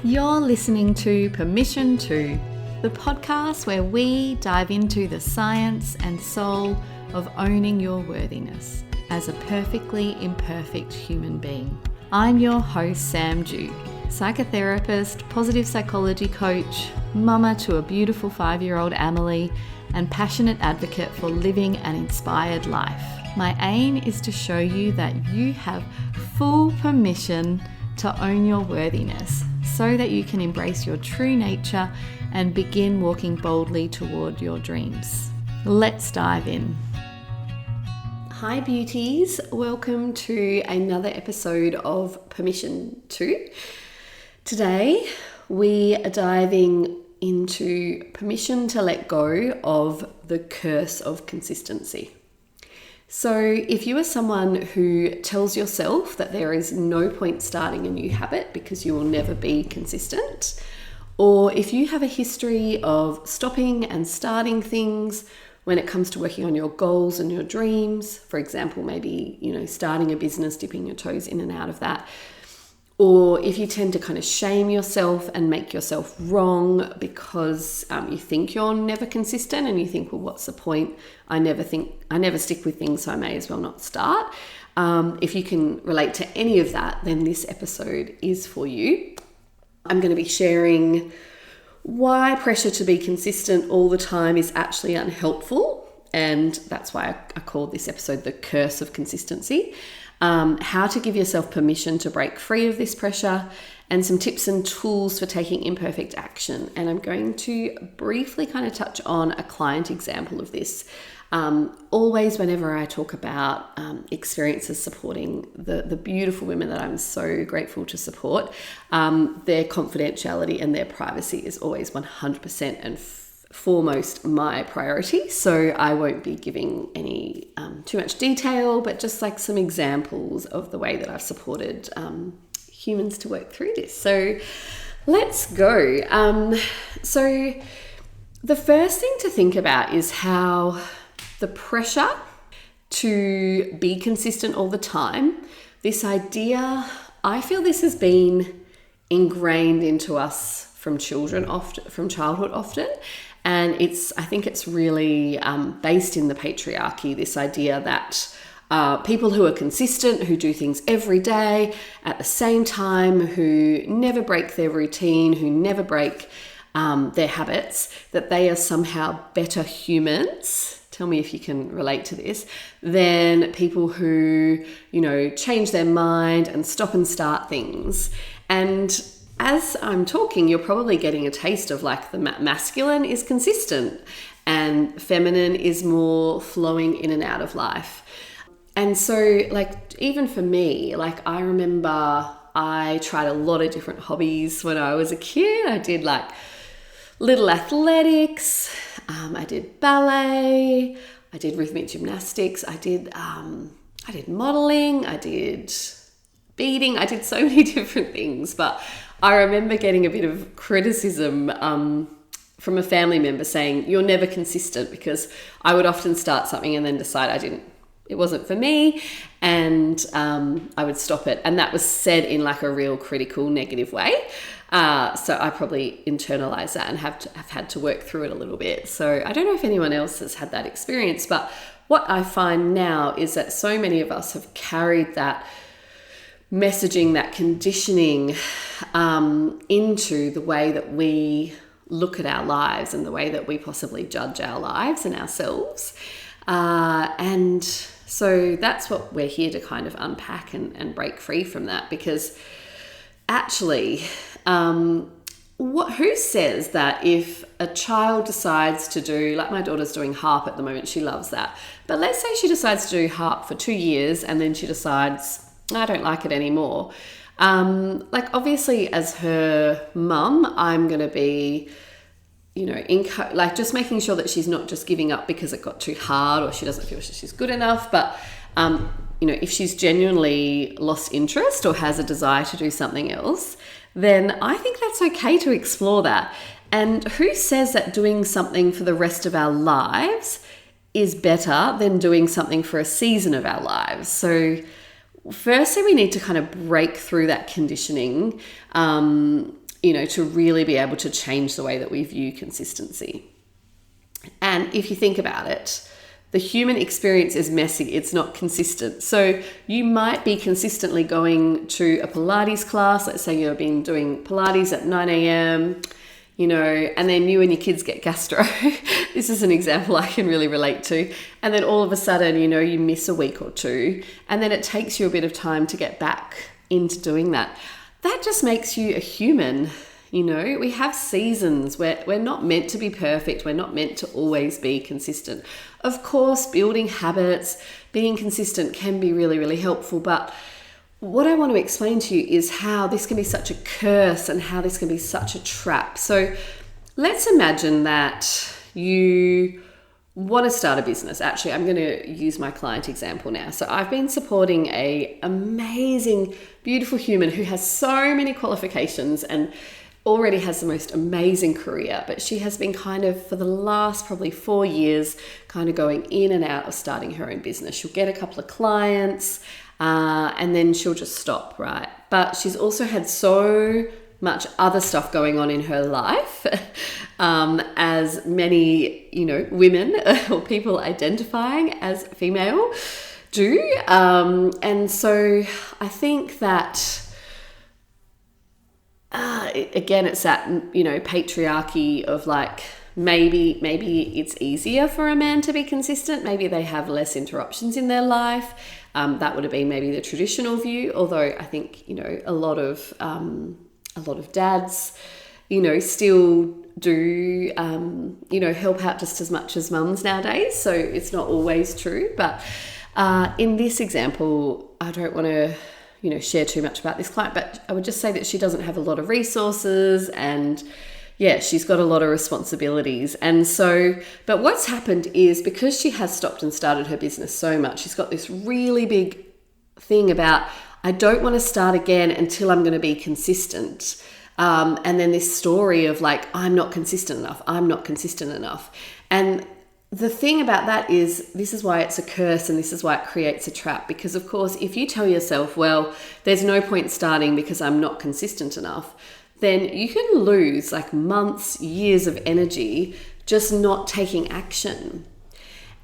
You're listening to Permission To, the podcast where we dive into the science and soul of owning your worthiness as a perfectly imperfect human being. I'm your host, Sam Dew, psychotherapist, positive psychology coach, mama to a beautiful 5-year-old Amelie, and passionate advocate for living an inspired life. My aim is to show you that you have full permission to own your worthiness so that you can embrace your true nature and begin walking boldly toward your dreams. Let's dive in. Hi beauties, welcome to another episode of Permission To. Today we are diving into permission to let go of the curse of consistency. So if you are someone who tells yourself that there is no point starting a new habit because you will never be consistent, or if you have a history of stopping and starting things when it comes to working on your goals and your dreams, for example, maybe, starting a business, dipping your toes in and out of that, or if you tend to kind of shame yourself and make yourself wrong because you think you're never consistent and you think, well, what's the point? I never stick with things, so I may as well not start. If you can relate to any of that, then this episode is for you. I'm going to be sharing why pressure to be consistent all the time is actually unhelpful. And that's why I called this episode The Curse of Consistency. How to give yourself permission to break free of this pressure, and some tips and tools for taking imperfect action. And I'm going to briefly kind of touch on a client example of this. Always whenever I talk about experiences supporting the beautiful women that I'm so grateful to support, their confidentiality and their privacy is always 100% and foremost my priority. So I won't be giving any too much detail, but just like some examples of the way that I've supported humans to work through this. So let's go. So the first thing to think about is how the pressure to be consistent all the time, this idea, I feel this has been ingrained into us from childhood often. And I think it's really based in the patriarchy, this idea that people who are consistent, who do things every day at the same time, who never break their routine, who never break their habits, that they are somehow better humans. Tell me if you can relate to this, than people who, change their mind and stop and start things. And as I'm talking, you're probably getting a taste of like the masculine is consistent and feminine is more flowing in and out of life. And so even for me, I remember I tried a lot of different hobbies when I was a kid. I did little athletics, I did ballet, I did rhythmic gymnastics, I did modeling, I did beading, I did so many different things. But I remember getting a bit of criticism from a family member saying, you're never consistent, because I would often start something and then decide it wasn't for me, and I would stop it. And that was said in a real critical, negative way. So I probably internalized that and have had to work through it a little bit. So I don't know if anyone else has had that experience, but what I find now is that so many of us have carried that messaging, that conditioning into the way that we look at our lives and the way that we possibly judge our lives and ourselves. And so that's what we're here to kind of unpack and break free from that, because actually, who says that if a child decides to do, like my daughter's doing harp at the moment, she loves that. But let's say she decides to do harp for 2 years and then she decides, I don't like it anymore. Obviously as her mum, I'm going to be, just making sure that she's not just giving up because it got too hard or she doesn't feel she's good enough. But, if she's genuinely lost interest or has a desire to do something else, then I think that's okay to explore that. And who says that doing something for the rest of our lives is better than doing something for a season of our lives? So firstly, we need to kind of break through that conditioning to really be able to change the way that we view consistency. And if you think about it, the human experience is messy. It's not consistent. So you might be consistently going to a Pilates class. Let's say you've been doing Pilates at 9 a.m., and then you and your kids get gastro. This is an example I can really relate to. And then all of a sudden, you miss a week or two, and then it takes you a bit of time to get back into doing that. That just makes you a human. We have seasons where we're not meant to be perfect. We're not meant to always be consistent. Of course, building habits, being consistent can be really, really helpful. But what I want to explain to you is how this can be such a curse and how this can be such a trap. So let's imagine that you want to start a business. Actually, I'm going to use my client example now. So I've been supporting an amazing, beautiful human who has so many qualifications and already has the most amazing career, but she has been kind of, for the last probably 4 years, kind of going in and out of starting her own business. She'll get a couple of clients and then she'll just stop, right? But she's also had so much other stuff going on in her life, as many, women or people identifying as female do. And so I think that again, it's that, patriarchy of like, maybe it's easier for a man to be consistent. Maybe they have less interruptions in their life. That would have been maybe the traditional view. Although I think, a lot of dads, still do, help out just as much as mums nowadays. So it's not always true. But in this example, I don't want to share too much about this client, but I would just say that she doesn't have a lot of resources and she's got a lot of responsibilities. And so, but what's happened is because she has stopped and started her business so much, she's got this really big thing about, I don't want to start again until I'm going to be consistent. And then this story of like, I'm not consistent enough. And the thing about that is, this is why it's a curse and this is why it creates a trap. Because of course, if you tell yourself, well, there's no point starting because I'm not consistent enough, then you can lose like months, years of energy just not taking action.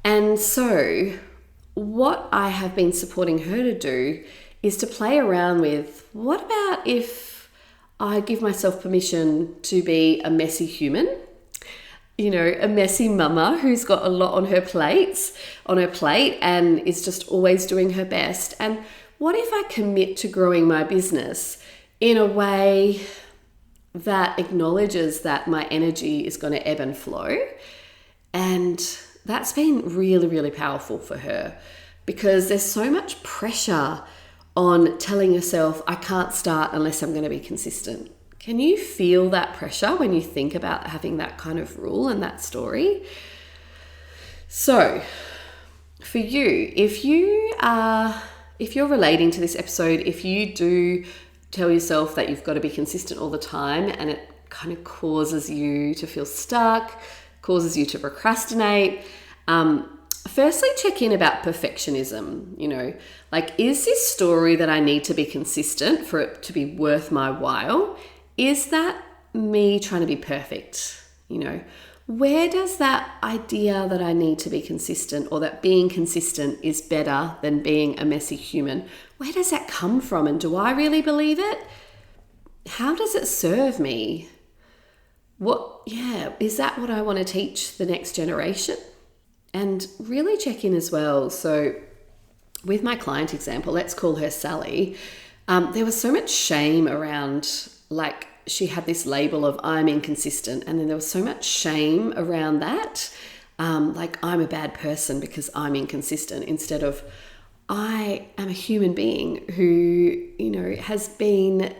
And so what I have been supporting her to do is to play around with, what about if I give myself permission to be a messy human? A messy mama who's got a lot on her plate and is just always doing her best. And what if I commit to growing my business in a way that acknowledges that my energy is going to ebb and flow? And that's been really, really powerful for her, because there's so much pressure on telling yourself, I can't start unless I'm going to be consistent. Can you feel that pressure when you think about having that kind of rule and that story? So for you, if you're relating to this episode, if you do tell yourself that you've got to be consistent all the time and it kind of causes you to feel stuck, causes you to procrastinate, firstly, check in about perfectionism. Like, is this story that I need to be consistent for it to be worth my while? Is that me trying to be perfect? Where does that idea that I need to be consistent, or that being consistent is better than being a messy human, where does that come from? And do I really believe it? How does it serve me? Is that what I want to teach the next generation? And really check in as well. So with my client example, let's call her Sally. There was so much shame around, like, she had this label of I'm inconsistent, and then there was so much shame around that, like I'm a bad person because I'm inconsistent, instead of I am a human being who, has been,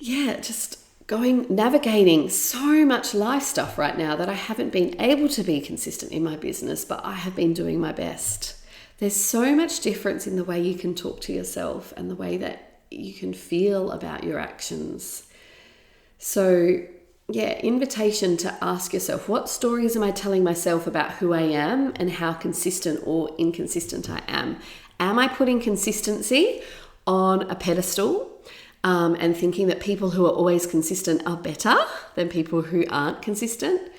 just navigating so much life stuff right now that I haven't been able to be consistent in my business, but I have been doing my best. There's so much difference in the way you can talk to yourself and the way that you can feel about your actions. So invitation to ask yourself, what stories am I telling myself about who I am and how consistent or inconsistent I am? Am I putting consistency on a pedestal? and thinking that people who are always consistent are better than people who aren't consistent?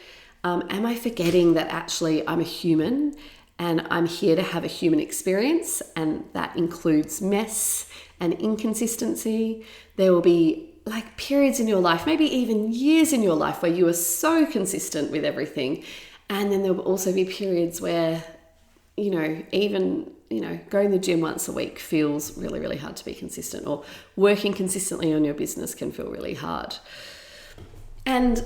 Am I forgetting that actually I'm a human and I'm here to have a human experience, and that includes mess and inconsistency? There will be like periods in your life, maybe even years in your life, where you are so consistent with everything. And then there will also be periods where, even going to the gym once a week feels really, really hard to be consistent, or working consistently on your business can feel really hard. And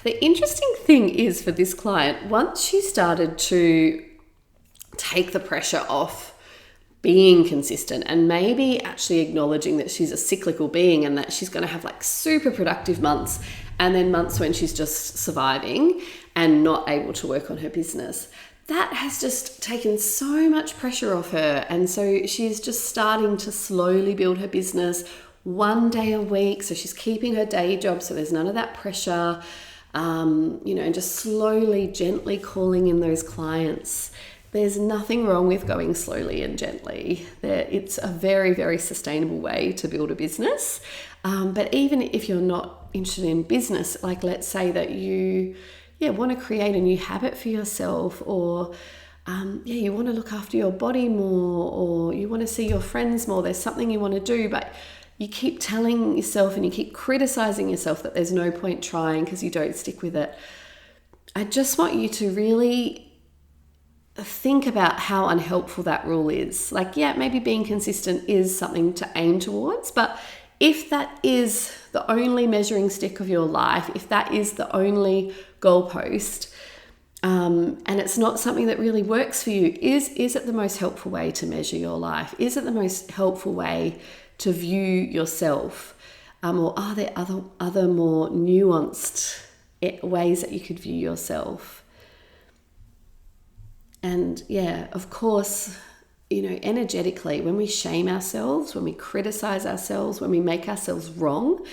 the interesting thing is, for this client, once she started to take the pressure off being consistent and maybe actually acknowledging that she's a cyclical being and that she's going to have like super productive months and then months when she's just surviving and not able to work on her business, that has just taken so much pressure off her. And so she's just starting to slowly build her business one day a week. So she's keeping her day job, so there's none of that pressure, and just slowly, gently calling in those clients. There's nothing wrong with going slowly and gently. It's a very, very sustainable way to build a business. But even if you're not interested in business, like let's say that you want to create a new habit for yourself, or you want to look after your body more, or you want to see your friends more, there's something you want to do, but you keep telling yourself and you keep criticizing yourself that there's no point trying because you don't stick with it. I just want you to really think about how unhelpful that rule is. Like, maybe being consistent is something to aim towards, but if that is the only measuring stick of your life, if that is the only goalpost, and it's not something that really works for you, is it the most helpful way to measure your life? Is it the most helpful way to view yourself? Or are there other more nuanced ways that you could view yourself? And of course, energetically, when we shame ourselves, when we criticize ourselves, when we make ourselves wrong,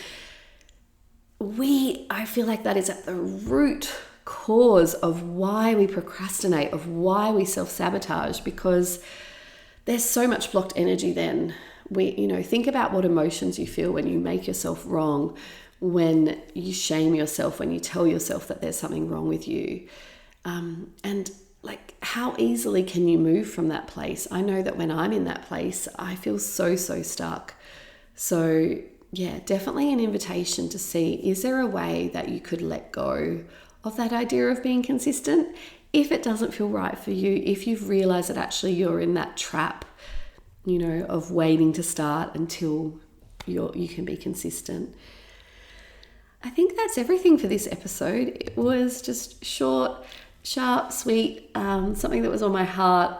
I feel like that is at the root cause of why we procrastinate, of why we self-sabotage, because there's so much blocked energy then. Think about what emotions you feel when you make yourself wrong, when you shame yourself, when you tell yourself that there's something wrong with you. And like, how easily can you move from that place? I know that when I'm in that place, I feel so stuck. So definitely an invitation to see, is there a way that you could let go of that idea of being consistent? If it doesn't feel right for you, if you've realized that actually you're in that trap, of waiting to start until you can be consistent. I think that's everything for this episode. It was just short, sharp, sweet, something that was on my heart.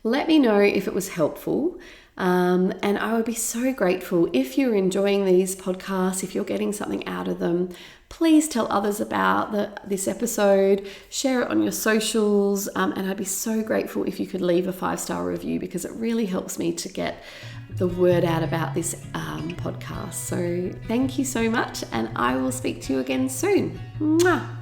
Let me know if it was helpful. And I would be so grateful if you're enjoying these podcasts, if you're getting something out of them. Please tell others about this episode, share it on your socials, and I'd be so grateful if you could leave a 5-star review, because it really helps me to get the word out about this podcast. So thank you so much, and I will speak to you again soon. Mwah!